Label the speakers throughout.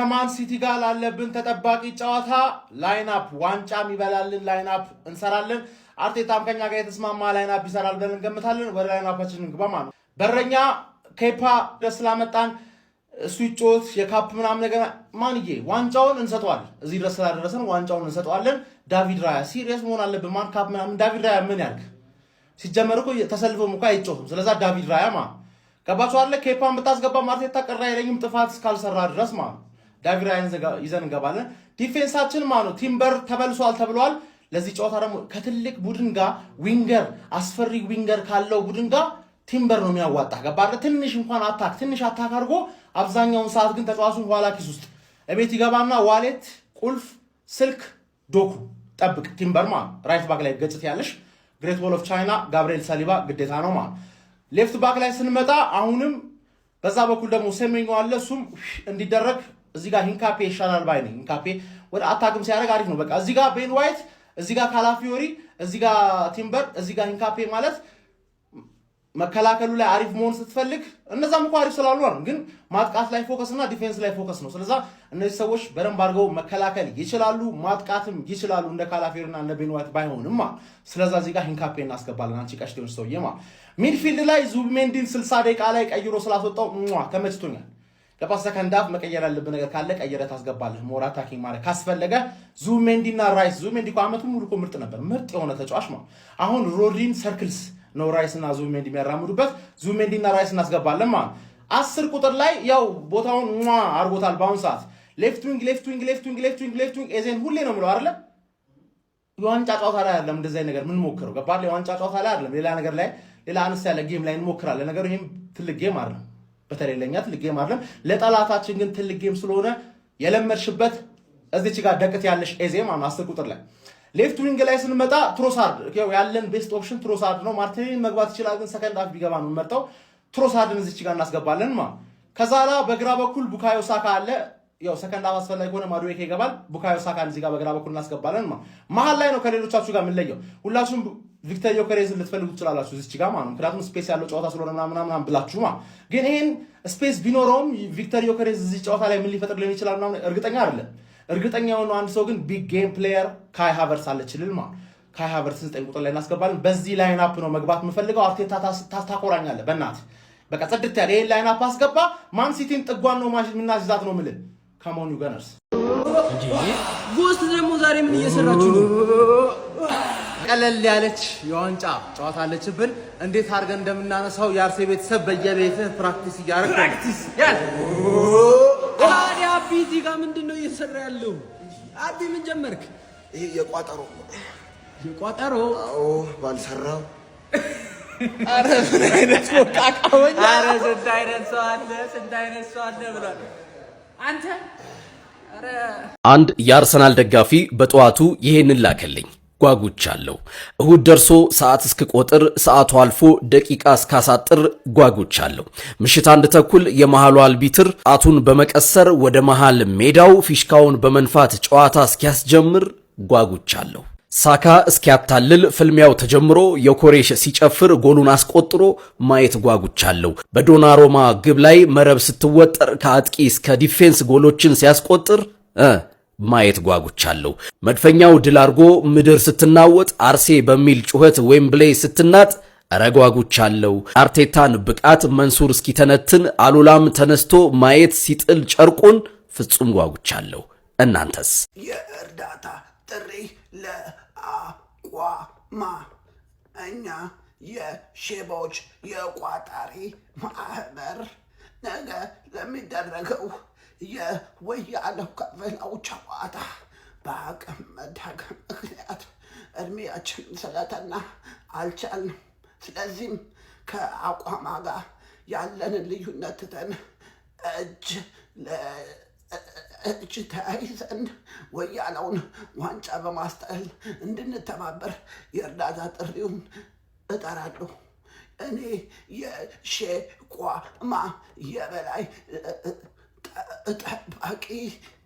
Speaker 1: ከማን ሲቲ ጋር ላለብን ተጠባቂ ጨዋታ ላይንአፕ ዋንጫ የሚበላልን ላይንአፕ እንሰራለን። አርቴታም ከኛ ጋር የተስማማ ላይንአፕ ይሰራል ብለን እንገምታለን። ወደ ላይንአፓችን እንግባ ማለት ነው። በረኛ ኬፓ ደስ ስላመጣን ስዊቾት የካፕ ምናምን ነገር ማንዬ ዋንጫውን እንሰጠዋለን። እዚህ ድረስ ስላደረሰን ዋንጫውን እንሰጠዋለን። ዳቪድ ራያ ሲሪየስ መሆን አለብን። ማን ካፕ ምናምን ዳቪድ ራያ ምን ያርግ? ሲጀመር እኮ ተሰልፎም እኮ አይጮህም። ስለዛ ዳቪድ ራያ ገባችሁ አለ ኬፓን ብታስገባ አርቴታ ቅር አይለኝም ጥፋት እስካልሰራ ድረስ ዳቪድ ራያን ይዘን እንገባለን። ዲፌንሳችን ነው ቲምበር ተበልሷል ተብሏል። ለዚህ ጨዋታ ደግሞ ከትልቅ ቡድን ጋር ዊንገር አስፈሪ ዊንገር ካለው ቡድን ጋር ቲምበር ነው የሚያዋጣ ገባለ። ትንሽ እንኳን ትንሽ አታክ አድርጎ አብዛኛውን ሰዓት ግን ተጫዋቹን ኋላ ኪስ ውስጥ እቤት ይገባና ዋሌት ቁልፍ ስልክ ዶኩ ጠብቅ ቲምበር ራይት ባክ ላይ ገጭት ያለሽ ግሬት ዎል ኦፍ ቻይና ጋብሪኤል ሳሊባ ግዴታ ነው ሌፍት ባክ ላይ ስንመጣ አሁንም በዛ በኩል ደግሞ ሴሜኞ አለ እሱም እንዲደረግ እዚህ ጋር ሂንካፔ ይሻላል ባይ ነኝ። ሂንካፔ ወደ አታክም ሲያደርግ አሪፍ ነው። በቃ እዚህ ጋር ቤን ዋይት እዚህ ጋር ካላፊዮሪ እዚህ ጋር ቲምበር እዚህ ጋር ሂንካፔ ማለት መከላከሉ ላይ አሪፍ መሆን ስትፈልግ እነዛም እኮ አሪፍ ስላሉ ነው፣ ግን ማጥቃት ላይ ፎከስ እና ዲፌንስ ላይ ፎከስ ነው። ስለዚህ እነዚህ ሰዎች በደንብ አድርገው መከላከል ይችላሉ፣ ማጥቃትም ይችላሉ እንደ ካላፊዮሪና እንደ ቤን ዋይት ባይሆንም ስለዚህ እዚህ ጋር ሂንካፔ እናስገባለን። አንቺ ቀሽቴዎች ሰውዬ ሚድፊልድ ላይ ዙቢሜንዲን 60 ደቂቃ ላይ ቀይሮ ስላስወጣው ተመችቶኛል። ለፓስ ሰከንድ አፍ መቀየር ያለብን ነገር ካለ ቀየረ ታስገባለህ። ሞር አታኪንግ ማለት ካስፈለገ ዙቢሜንዲና ራይስ ዙቢሜንዲ አመቱ ሙሉ እኮ ምርጥ ነበር፣ ምርጥ የሆነ ተጫዋች አሁን ሮድሪን ሰርክልስ ነው ራይስ እና ዙቢሜንዲ የሚያራምዱበት። ዙቢሜንዲና ራይስ እናስገባለን 10 ቁጥር ላይ ያው ቦታውን አርጎታል። በአሁን ሰዓት ሌፍት ዊንግ ኤዜን ሁሌ ነው የምለው አይደለ? የዋንጫ ጨዋታ ላይ አይደለም እንደዚህ ነገር ምን ሞክረው ገባል። የዋንጫ ጨዋታ ላይ አይደለም ሌላ ነገር ላይ ሌላ አነስ ያለ ጌም ላይ እንሞክራለን። ነገሩ ይሄም ትልቅ ጌም አይደለም፣ በተለይ ለኛ ትልቅ ጌም አይደለም፣ ለጠላታችን ግን ትልቅ ጌም ስለሆነ የለመድሽበት እዚች ጋር ደቅት ያለሽ ኤዜ 10 ቁጥር ላይ ሌፍት ዊንግ ላይ ስንመጣ ትሮሳርድ ያለን ቤስት ኦፕሽን ትሮሳርድ ነው። ማርቲኔሊን መግባት ይችላል፣ ግን ሰከንድ አፍ ቢገባ ነው የምመርጠው። ትሮሳርድን እዚች ጋር እናስገባለን ከዛላ በግራ በኩል ቡካዮ ሳካ አለ። ያው ሰከንድ አፍ አስፈላጊ ሆነ ማዱዌኬ ይገባል። ቡካዮ ሳካን እዚህ ጋር በግራ በኩል እናስገባለን መሀል ላይ ነው ከሌሎቻችሁ ጋር የምንለየው። ሁላችሁም ቪክተር ዮከሬዝን ልትፈልጉ ትችላላችሁ እዚች ጋር ምክንያቱም ስፔስ ያለው ጨዋታ ስለሆነ ምናምን ብላችሁ ግን ይሄን ስፔስ ቢኖረውም ቪክተር ዮከሬዝ እዚህ ጨዋታ ላይ ምን ሊፈጥርልን ይችላል እርግጠኛ አይደለም። እርግጠኛ የሆነው አንድ ሰው ግን ቢግ ጌም ፕሌየር ካይ ሃቨርትስ አለችልል ካይ ሃቨርትስ 9 ቁጥር ላይ እናስገባለን። በዚህ ላይን አፕ ነው መግባት የምፈልገው። አርቴታ ታኮራኛለህ በእናትህ በቃ ጽድት ያለ ይሄን ላይን አፕ አስገባ። ማን ሲቲን ጥጓን ነው ማሽን ምናዝዛት ነው ምልህ ካሞን ዩገነርስ
Speaker 2: ጎስት ደግሞ ዛሬ ምን እየሰራችሁ ነው?
Speaker 1: ቀለል ያለች የዋንጫ ጨዋታ አለችብን። እንዴት አድርገን እንደምናነሳው የአርሴ ቤተሰብ በየቤትህ ፕራክቲስ እያደረግህ ፕራክቲስ
Speaker 2: ታዲያ አቢ እዚህ ጋር ምንድን ነው እየሰራ ያለው? አቢ ምን ጀመርክ?
Speaker 3: ይሄ የቋጠሮ
Speaker 2: አዎ
Speaker 3: ባልሰራው
Speaker 2: አረ ምን አይነት ወቃቃወኛ!
Speaker 4: አረ ስንት አይነት ሰው አለ ብሏል አንተ።
Speaker 5: አንድ የአርሰናል ደጋፊ በጠዋቱ ይሄንን ላከልኝ። ጓጉቻለሁ። እሁድ ደርሶ ሰዓት እስክቆጥር ሰዓቱ አልፎ ደቂቃ እስካሳጥር ጓጉቻለሁ። ምሽት 1 ተኩል የመሃሉ አልቢትር ጣቱን በመቀሰር ወደ መሃል ሜዳው ፊሽካውን በመንፋት ጨዋታ እስኪያስጀምር ጓጉቻለሁ። ሳካ እስኪያታልል ፍልሚያው ተጀምሮ የኮሬሽ ሲጨፍር ጎሉን አስቆጥሮ ማየት ጓጉቻለሁ። በዶናሮማ ግብ ላይ መረብ ስትወጠር ከአጥቂ እስከ ዲፌንስ ጎሎችን ሲያስቆጥር ማየት ጓጉቻለሁ። መድፈኛው ድል አርጎ ምድር ስትናወጥ አርሴ በሚል ጩኸት ዌምብሌይ ስትናጥ አረጓጉቻለሁ። አርቴታን ብቃት መንሱር እስኪተነትን አሉላም ተነስቶ ማየት ሲጥል ጨርቁን ፍጹም ጓጉቻለሁ። እናንተስ?
Speaker 3: የእርዳታ ጥሪ ለአቋማ እኛ የሼባዎች የቋጣሪ ማህበር ነገ ለሚደረገው የወያለው ከፍላው ጨዋታ በአቅም መዳከም ምክንያት እድሜያችን ስለተና አልቻልንም። ስለዚህም ከአቋማ ጋር ያለንን ልዩነት ትተን እጅ ተያይዘን ወያለውን ዋንጫ በማስጠል እንድንተባበር የእርዳታ ጥሪውን እጠራለሁ። እኔ የሼቋማ የበላይ ጠባቂ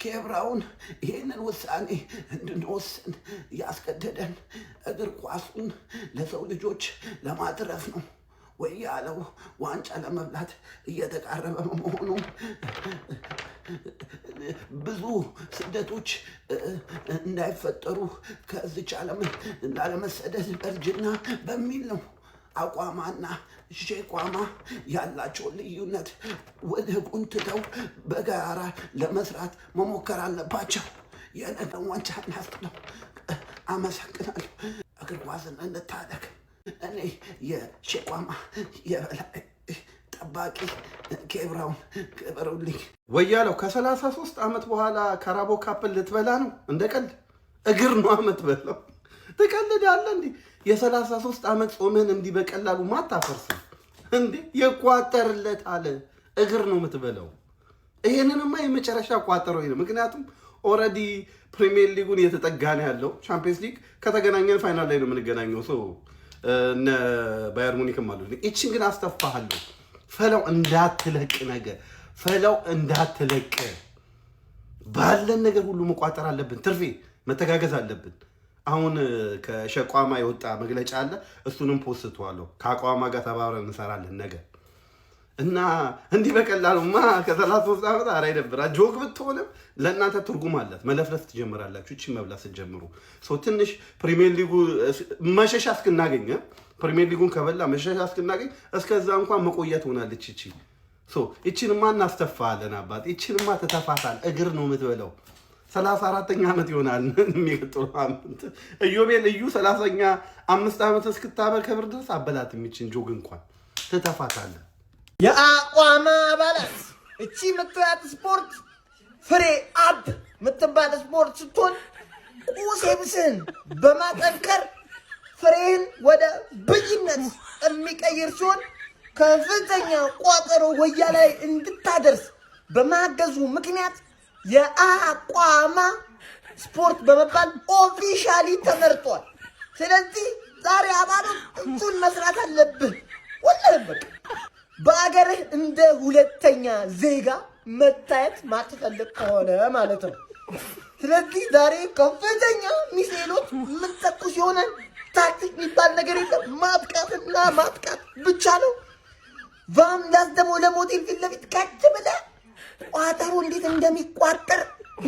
Speaker 3: ኬብራውን ይህንን ውሳኔ እንድንወስን ያስገደደን እግር ኳሱን ለሰው ልጆች ለማትረፍ ነው። ወያለው ዋንጫ ለመብላት እየተቃረበ መሆኑ ብዙ ስደቶች እንዳይፈጠሩ ከዚች ዓለም ላለመሰደድ እርጅና በሚል ነው። አቋማና ሼቋማ ያላቸው ልዩነት ወደ ጎን ትተው በጋራ ለመስራት መሞከር አለባቸው። የነገን ዋንጫ እናስጥለው። አመሰግናለሁ። እግር ኳስን እንታደግ። እኔ የሼቋማ የበላይ ጠባቂ ኬብራውን ክበሩልኝ።
Speaker 6: ወያለው ከ33 ዓመት በኋላ ካራቦ ካፕን ልትበላ ነው? እንደ ቀልድ እግር ነው የምትበላው። ትቀልዳለህ እንዴ? የ33 ዓመት ጾምህን እንዲህ በቀላሉ ማታፈርስ እንዴ? የቋጠርለት አለ እግር ነው የምትበላው። ይሄንንማ የመጨረሻ ቋጠሮ ነው። ምክንያቱም ኦልሬዲ ፕሪሚየር ሊጉን እየተጠጋ ነው ያለው። ቻምፒየንስ ሊግ ከተገናኘን ፋይናል ላይ ነው የምንገናኘው። ሰው እነ ባየር ሙኒክም አሉ። እቺን ግን አስተፋሃለሁ። ፈለው እንዳትለቅ ነገር ፈለው እንዳትለቅ። ባለን ነገር ሁሉ መቋጠር አለብን። ትርፌ መተጋገዝ አለብን። አሁን ከሸቋማ የወጣ መግለጫ አለ። እሱንም ፖስትዋለሁ። ከአቋማ ጋር ተባብረን እንሰራለን ነገር እና እንዲህ በቀላሉማ ከ33 ዓመት አራ ይደብራ። ጆክ ብትሆንም ለእናንተ ትርጉም አላት። መለፍለፍ ትጀምራላችሁ። እቺ መብላት ስትጀምሩ ሰው ትንሽ ፕሪሚየር ሊጉ መሸሻ እስክናገኝ ፕሪሚየር ሊጉን ከበላ መሸሻ እስክናገኝ እስከዛ እንኳን መቆየት ሆናለች። እቺንማ እናስተፋለን አባት። እቺንማ ተተፋታል። እግር ነው የምትበለው። 34ኛ ዓመት ይሆናል የሚቀጥለው ዓመት ኢዮቤል ልዩ 30ኛ 5 ዓመት እስክታበር ከብር ድረስ አበላት የሚችን ጆግ እንኳን ትተፋታለህ።
Speaker 7: የአቋማ አባላት እቺ የምትባት ስፖርት ፍሬ አብ የምትባት ስፖርት ስትሆን ቁሴብስን በማጠንከር ፍሬህን ወደ ብይነት የሚቀይር ሲሆን ከፍተኛ ቋጠሮ ወያ ላይ እንድታደርስ በማገዙ ምክንያት የአቋማ ስፖርት በመባል ኦፊሻሊ ተመርጧል። ስለዚህ ዛሬ አባሎች እሱን መስራት አለብህ። ወላሂ በቃ በአገርህ እንደ ሁለተኛ ዜጋ መታየት ማትፈልግ ከሆነ ማለት ነው። ስለዚህ ዛሬ ከፍተኛ ሚሳኤሎች የምትተኩስ ሲሆን ታክቲክ የሚባል ነገር የለም። ማጥቃትና ማጥቃት ብቻ ነው። ቫምላስ ደግሞ ለሞቴል ፊት ለፊት ከች ብለህ ቋጠሮ እንዴት እንደሚቋጠር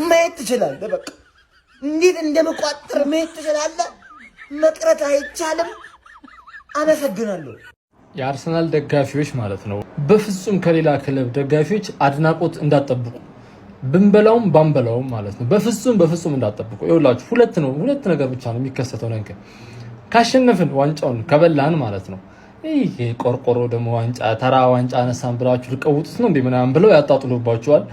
Speaker 7: ማየት ትችላለህ። በቃ እንዴት እንደሚቋጠር ማየት ትችላለህ። መቅረት አይቻልም። አመሰግናለሁ።
Speaker 2: የአርሰናል ደጋፊዎች ማለት ነው በፍጹም ከሌላ ክለብ ደጋፊዎች አድናቆት እንዳትጠብቁ። ብንበላውም ባንበላውም ማለት ነው በፍጹም እንዳትጠብቁ። ይኸውላችሁ ሁለት ነገር ብቻ ነው የሚከሰተው ነገር። ካሸነፍን ዋንጫውን ከበላን ማለት ነው ይሄ ቆርቆሮ ደግሞ ዋንጫ ተራ ዋንጫ አነሳን ብላችሁ ልቀውጡት ነው እንዴ ምናምን ብለው ያጣጥሉባችኋል።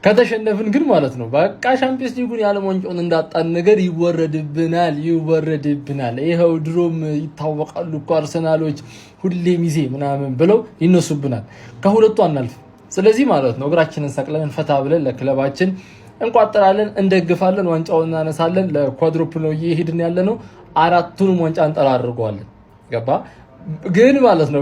Speaker 2: ከተሸነፍን ግን ማለት ነው በቃ ሻምፒዮንስ ሊጉን ያለ ዋንጫውን እንዳጣን ነገር ይወረድብናል። ይሄው ድሮም ይታወቃሉ እኮ አርሰናሎች ሁሌም ይዜ ምናምን ብለው ይነሱብናል። ከሁለቱ አናልፍ። ስለዚህ ማለት ነው እግራችንን ሰቅለን ፈታ ብለን ለክለባችን እንቋጠራለን፣ እንደግፋለን፣ ዋንጫውን እናነሳለን። ለኳድሩፕል ነው እየሄድን ያለ ነው። 4ቱንም ዋንጫ እንጠራርገዋለን። ገባ ግን ማለት ነው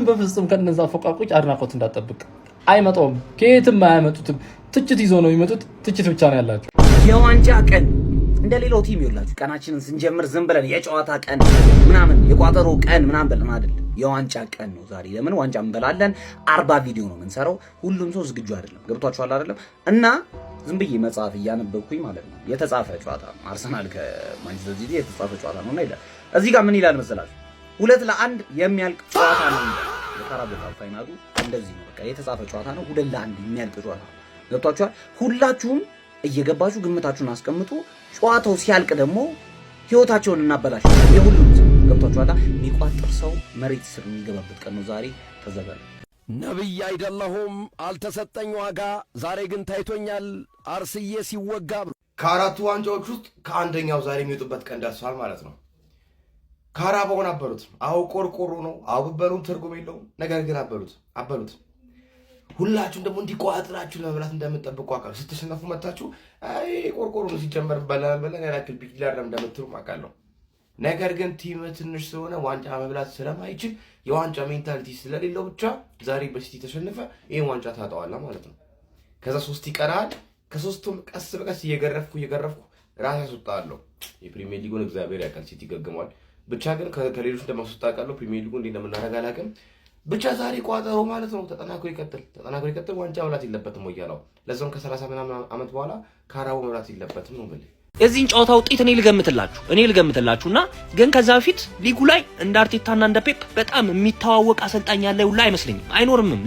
Speaker 2: በፍጹም ከነዛ ፎቃቆች አድናቆት እንዳጠብቅ። አይመጣውም፣ ከየትም አያመጡትም። ትችት ይዞ ነው የሚመጡት። ትችት ብቻ ነው ያላቸው።
Speaker 8: የዋንጫ ቀን እንደሌላው ቲም ይላችሁ ቀናችንን ስንጀምር ዝም ብለን የጨዋታ ቀን ምናምን የቋጠሮ ቀን ምናምን ብለን አይደል። የዋንጫ ቀን ነው ዛሬ። ለምን ዋንጫ እንበላለን። 40 ቪዲዮ ነው የምንሰራው። ሁሉም ሰው ዝግጁ አይደለም። ገብቷችኋል አይደለም? እና ዝም ብዬ መጽሐፍ እያነበብኩኝ ማለት ነው። የተጻፈ ጨዋታ ነው። አርሰናል ከማንቸስተር ሲቲ የተጻፈ ጨዋታ ነውና ይላል። እዚህ ጋር ምን ይላል መሰላችሁ? 2-1 የሚያልቅ ጨዋታ ነው። የካራቦ ካፕ ፋይናሉ እንደዚህ ነው። በቃ የተጻፈ ጨዋታ ነው። 2-1 የሚያልቅ ጨዋታ ነው። ገብቷችኋል? ሁላችሁም እየገባችሁ ግምታችሁን አስቀምጡ። ጨዋታው ሲያልቅ ደግሞ ህይወታቸውን እናበላሻለን። የሁሉም ገብቷችኋል? የሚቋጥር ሰው መሬት ስር የሚገባበት ቀን ነው ዛሬ። ተዘበለ
Speaker 9: ነብይ አይደለሁም አልተሰጠኝ ዋጋ፣ ዛሬ ግን ታይቶኛል አርስዬ ሲወጋ።
Speaker 10: ከአራቱ ዋንጫዎች ውስጥ ከአንደኛው ዛሬ የሚወጡበት ቀን ደርሷል ማለት ነው። ካራባውን አበሉት። አዎ ቆርቆሮ ነው። አዎ ብበሉም ትርጉም የለውም። ነገር ግን አበሉት። ሁላችሁም ደግሞ እንዲቋጥራችሁ ለመብላት እንደምትጠብቁ አውቃለሁ። ስትሸነፉ መታችሁ አይ ቆርቆሮ ነው ሲጀመር በለን ያላክል ቢግላር እንደምትሉ አውቃለሁ። ነገር ግን ቲም ትንሽ ስለሆነ ዋንጫ መብላት ስለማይችል የዋንጫ ሜንታሊቲ ስለሌለው ብቻ ዛሬ በሲቲ ተሸነፈ። ይሄን ዋንጫ ታጣዋለህ ማለት ነው። ከዛ 3 ይቀራል። ከ3ቱም ቀስ በቀስ እየገረፍኩ ራስ ያስወጣለሁ። የፕሪሚየር ሊጉን እግዚአብሔር ያውቃል። ሲቲ ገግሟል። ብቻ ግን ከሌሎች እንደማስወጣ ቃለው ፕሪሚየር ሊጉ እንደምናደርግ አላውቅም። ብቻ ዛሬ ቋጠሮ ማለት ነው ተጠናክሮ ይቀጥል። ዋንጫ መብላት የለበትም ወያለው ለዛም ከ30 ምናምን ዓመት በኋላ ካራቦ መብላት የለበትም ነው ማለት።
Speaker 11: የዚህን ጨዋታ ውጤት እኔ ልገምትላችሁና ግን ከዛ በፊት ሊጉ ላይ እንደ አርቴታና እንደ ፔፕ በጣም የሚተዋወቅ አሰልጣኝ ያለ ሁላ አይመስለኝም።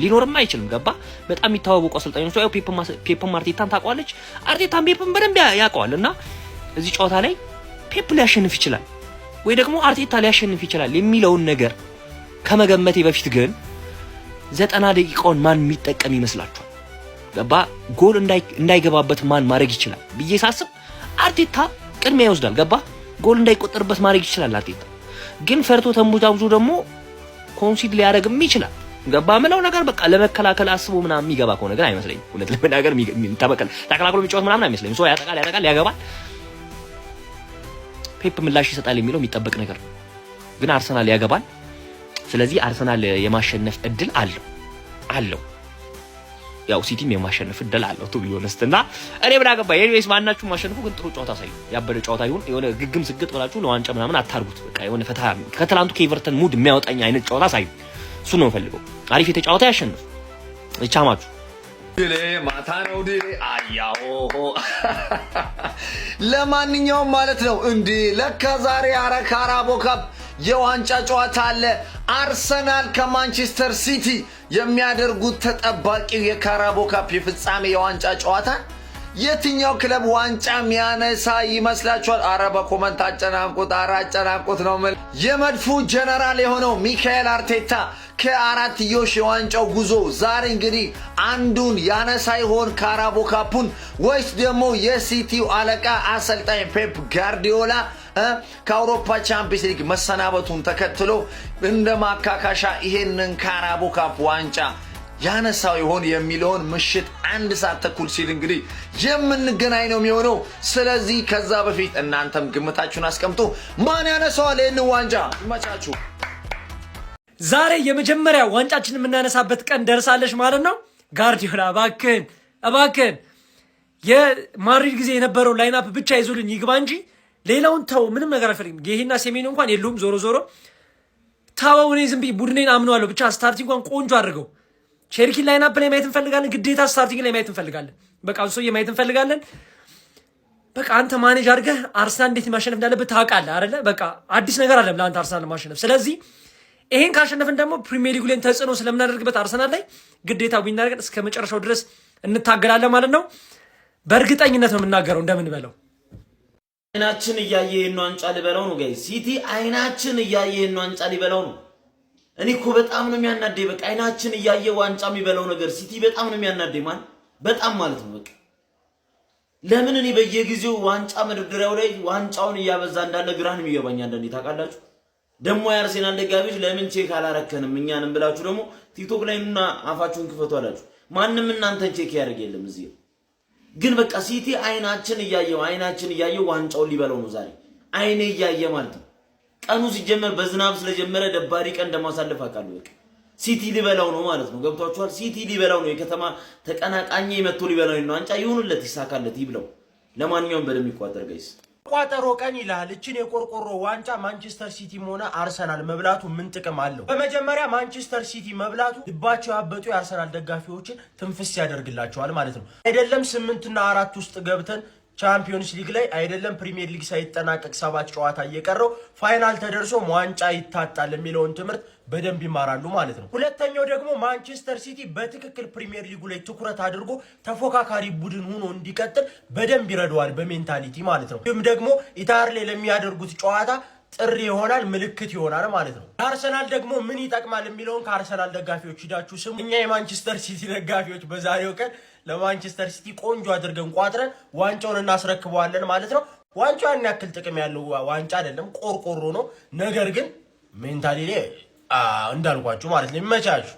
Speaker 11: ሊኖርም አይችልም። ገባ? በጣም የሚተዋወቁ አሰልጣኞች ነው። ፔፕም አርቴታን ታውቀዋለች፣ አርቴታን ፔፕም በደንብ ያውቀዋልና እዚህ ጨዋታ ላይ ፔፕ ሊያሸንፍ ይችላል ወይ ደግሞ አርቴታ ሊያሸንፍ ይችላል የሚለውን ነገር ከመገመቴ በፊት ግን 90 ደቂቃውን ማን የሚጠቀም ይመስላችኋል? ገባ? ጎል እንዳይገባበት ማን ማድረግ ይችላል ብዬ ሳስብ አርቴታ ቅድሚያ ይወስዳል። ገባ? ጎል እንዳይቆጠርበት ማድረግ ይችላል አርቴታ። ግን ፈርቶ ተንቡታውዙ ደግሞ ኮንሲድ ሊያደርግም ይችላል። ገባ? ምለው ነገር በቃ ለመከላከል አስቦ ምናምን የሚገባ ከሆነ ግን አይመስለኝም። ሁለት ለመናገር ተከላክሎ የሚጫወት ምናምን አይመስለኝም። ሶ ያጠቃል ያገባል። ፔፕ ምላሽ ይሰጣል የሚለው የሚጠበቅ ነገር ነው። ግን አርሰናል ያገባል። ስለዚህ አርሰናል የማሸነፍ እድል አለው። ያው ሲቲም የማሸነፍ እድል አለው ቱ ቢሆንስትና እኔ ምን አገባኝ። ኤኒዌይስ ማናችሁም ማሸነፉ ግን ጥሩ ጨዋታ ሳይሆን ያበደ ጨዋታ ይሁን የሆነ ግግም ስግጥ ብላችሁ ለዋንጫ ምናምን አታርጉት። በቃ የሆነ ፈታ ከትላንቱ ከኤቨርተን ሙድ የሚያወጣኝ አይነት ጨዋታ ሳይሆን እሱ ነው ፈልገው። አሪፍ የተጫወታ ያሸንፍ እቻማችሁ
Speaker 12: ድሌ ማታ ነው ድሌ አያሆ። ለማንኛውም ማለት ነው እንዴ ለካ ዛሬ ካራቦ ካፕ የዋንጫ ጨዋታ አለ። አርሰናል ከማንቸስተር ሲቲ የሚያደርጉት ተጠባቂው የካራቦ ካፕ የፍጻሜ የዋንጫ ጨዋታ የትኛው ክለብ ዋንጫ የሚያነሳ ይመስላችኋል? አረ በኮመንት አጨናንቁት ነው ማለት። የመድፉ ጀነራል የሆነው ሚካኤል አርቴታ ከአራትዮሽ የዋንጫው ጉዞ ዛሬ እንግዲህ አንዱን ያነሳ ይሆን ካራቦ ካፑን ወይስ ደግሞ የሲቲው አለቃ አሰልጣኝ ፔፕ ጋርዲዮላ ከአውሮፓ ቻምፒየንስ ሊግ መሰናበቱን ተከትሎ እንደ ማካካሻ ይሄንን ካራቦ ካፕ ዋንጫ ያነሳው ይሆን የሚለውን ምሽት 1 ሰዓት ተኩል ሲል እንግዲህ የምንገናኝ ነው የሚሆነው። ስለዚህ ከዛ በፊት እናንተም ግምታችሁን አስቀምጡ። ማን ያነሳዋል ይሄንን ዋንጫ? ይመቻችሁ።
Speaker 13: ዛሬ የመጀመሪያ ዋንጫችን የምናነሳበት ቀን ደርሳለች ማለት ነው። ጋርዲዮላ እባክህን የማድሪድ ጊዜ የነበረው ላይናፕ ብቻ ይዙልኝ ይግባ እንጂ ሌላውን ተው። ምንም ነገር አልፈልግም። ጌሄና ሴሜን እንኳን የሉም። ዞሮ ታወው እኔ ዝም ብዬ ቡድኔን አምነዋለሁ። ብቻ ስታርቲንግ እንኳን ቆንጆ አድርገው። ቼልሲን ላይናፕ ላይ ማየት እንፈልጋለን። ግዴታ ስታርቲንግ ላይ ማየት እንፈልጋለን። በቃ እሱ ማየት እንፈልጋለን። በቃ አንተ ማኔጅ አድርገህ አርሰናል እንዴት ማሸነፍ እንዳለበት ታውቃለህ አይደለ? በቃ አዲስ ነገር አይደለም ለአንተ አርሰናል ማሸነፍ። ስለዚህ ይሄን ካሸነፍን ደግሞ ፕሪሚየር ሊጉ ላይ ተጽዕኖ ስለምናደርግበት አርሰናል ላይ ግዴታ ቢናደርገን እስከ መጨረሻው ድረስ እንታገላለን ማለት ነው። በእርግጠኝነት ነው የምናገረው እንደምንበለው።
Speaker 14: አይናችን እያየ ነው ዋንጫ ሊበላው ነው ጋይስ። ሲቲ አይናችን እያየ ነው ዋንጫ ሊበላው ነው። እኔ እኮ በጣም ነው የሚያናደኝ። በቃ አይናችን እያየ ዋንጫ የሚበላው ነገር ሲቲ በጣም ነው የሚያናደኝ በጣም ማለት ነው። በቃ ለምን እኔ በየጊዜው ዋንጫ መድረደሪያው ላይ ዋንጫውን እያበዛ እንዳለ ግራን የሚገባኝ አንዳንዴ ታውቃላችሁ። ደግሞ የአርሴናል ደጋፊዎች ለምን ቼክ አላረከንም እኛንም ብላችሁ ደግሞ ቲክቶክ ላይ እና አፋችሁን ክፈቱ አላችሁ። ማንንም እናንተን ቼክ ያደርግ የለም እዚህ። ግን በቃ ሲቲ አይናችን እያየው ዋንጫውን ሊበላው ነው ዛሬ። አይኔ እያየ ማለት ነው። ቀኑ ሲጀመር በዝናብ ስለጀመረ ደባሪ ቀን እንደማሳለፍ አውቃለሁ። በቃ ሲቲ ሊበላው ነው ማለት ነው። ገብቷችኋል? ሲቲ ሊበላው ነው። የከተማ ተቀናቃኝ መጥቶ ሊበላው ነው። ዋንጫ ይሁንለት፣ ይሳካለት፣ ይብላው። ለማንኛውም በደም ይቋጠር ጋይስ።
Speaker 15: ቋጠሮ ቀን ይላል። እቺን የቆርቆሮ ዋንጫ ማንቸስተር ሲቲም ሆነ አርሰናል መብላቱ ምን ጥቅም አለው? በመጀመሪያ ማንቸስተር ሲቲ መብላቱ ልባቸው ያበጡ የአርሰናል ደጋፊዎችን ትንፍስ ያደርግላቸዋል ማለት ነው። አይደለም 8 እና 4 ውስጥ ገብተን ቻምፒዮንስ ሊግ ላይ አይደለም ፕሪሚየር ሊግ ሳይጠናቀቅ 7 ጨዋታ እየቀረው ፋይናል ተደርሶ ዋንጫ ይታጣል የሚለውን ትምህርት በደንብ ይማራሉ ማለት ነው። ሁለተኛው ደግሞ ማንቸስተር ሲቲ በትክክል ፕሪሚየር ሊጉ ላይ ትኩረት አድርጎ ተፎካካሪ ቡድን ሆኖ እንዲቀጥል በደንብ ይረዳዋል በሜንታሊቲ ማለት ነው። ይህም ደግሞ ኢታር ላይ ለሚያደርጉት ጨዋታ ጥሪ ይሆናል፣ ምልክት ይሆናል ማለት ነው። አርሰናል ደግሞ ምን ይጠቅማል የሚለውን ከአርሰናል ደጋፊዎች ሂዳችሁ ስሙ። እኛ የማንቸስተር ሲቲ ደጋፊዎች በዛሬው ቀን ለማንቸስተር ሲቲ ቆንጆ አድርገን ቋጥረን ዋንጫውን እናስረክበዋለን ማለት ነው። ዋንጫው ያን ያክል ጥቅም ያለው ዋንጫ አይደለም፣ ቆርቆሮ ነው። ነገር ግን ሜንታሊ ላይ እንዳልኳችሁ ማለት ነው። ይመቻችሁ።